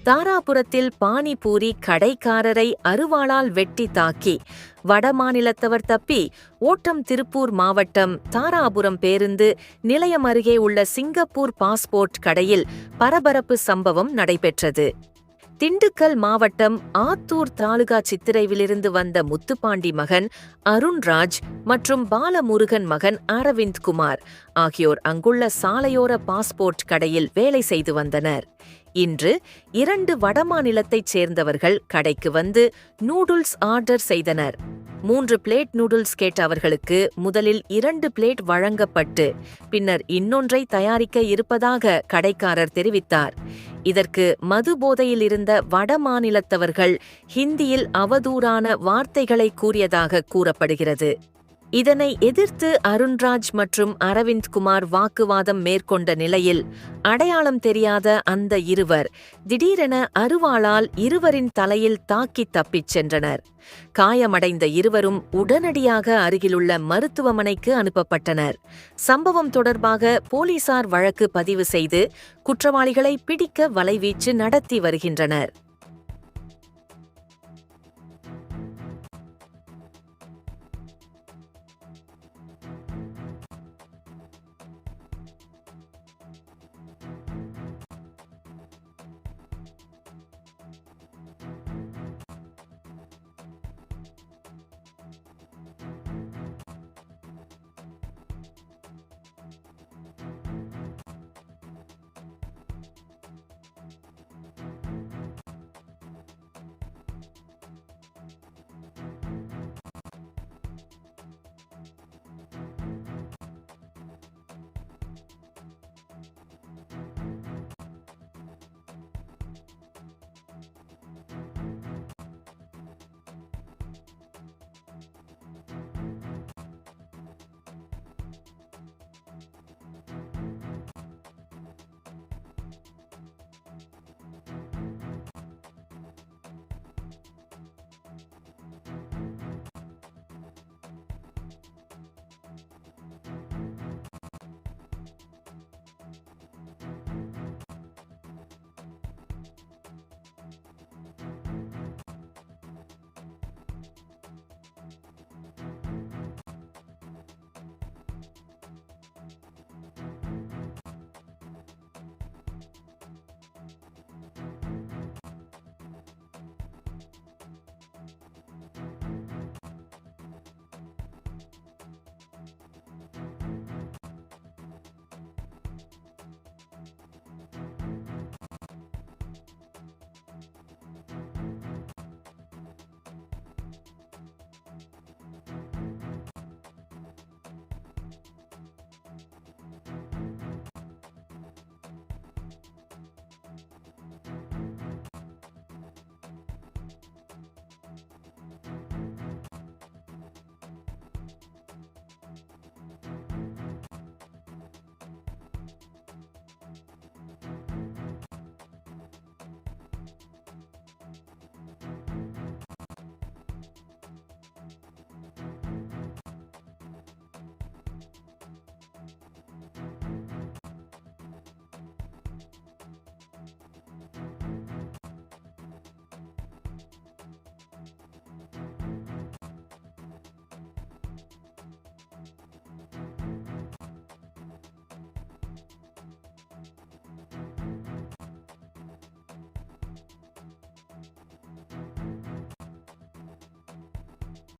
தாராபுரத்தில் பானிபூரி கடைக்காரரை அருவாளால் வெட்டி தாக்கி வடமாநிலத்தவர் தப்பி ஓட்டம். திருப்பூர் மாவட்டம் தாராபுரம் பேருந்து நிலையம் அருகே உள்ள சிங்கப்பூர் பாஸ்போர்ட் கடையில் பரபரப்பு சம்பவம் நடைபெற்றது. திண்டுக்கல் மாவட்டம் ஆத்தூர் தாலுகா சித்திரைவிலிருந்து வந்த முத்துப்பாண்டி மகன் அருண்ராஜ் மற்றும் பாலமுருகன் மகன் அரவிந்த் குமார் ஆகியோர் அங்குள்ள சாலையோர பாஸ்போர்ட் கடையில் வேலை செய்து வந்தனர். இன்று 2 வடமாநிலத்தைச் சேர்ந்தவர்கள் கடைக்கு வந்து நூடுல்ஸ் ஆர்டர் செய்தனர். 3 பிளேட் நூடுல்ஸ் கேட்ட அவர்களுக்கு முதலில் 2 பிளேட் வழங்கப்பட்டு பின்னர் இன்னொன்றை தயாரிக்க இருப்பதாக கடைக்காரர் தெரிவித்தார். இதற்கு மது போதையில் இருந்த வடமாநிலத்தவர்கள் ஹிந்தியில் அவதூறான வார்த்தைகளை கூறியதாக கூறப்படுகிறது. இதனை எதிர்த்து அருண்ராஜ் மற்றும் அரவிந்த் குமார் வாக்குவாதம் மேற்கொண்ட நிலையில் அடையாளம் தெரியாத அந்த இருவர் திடீரென அருவாளால் இருவரின் தலையில் தாக்கி தப்பிச் சென்றனர். காயமடைந்த இருவரும் உடனடியாக அருகிலுள்ள மருத்துவமனைக்கு அனுப்பப்பட்டனர். சம்பவம் தொடர்பாக போலீசார் வழக்கு பதிவு செய்து குற்றவாளிகளை பிடிக்க வலைவீச்சு நடத்தி வருகின்றனர்.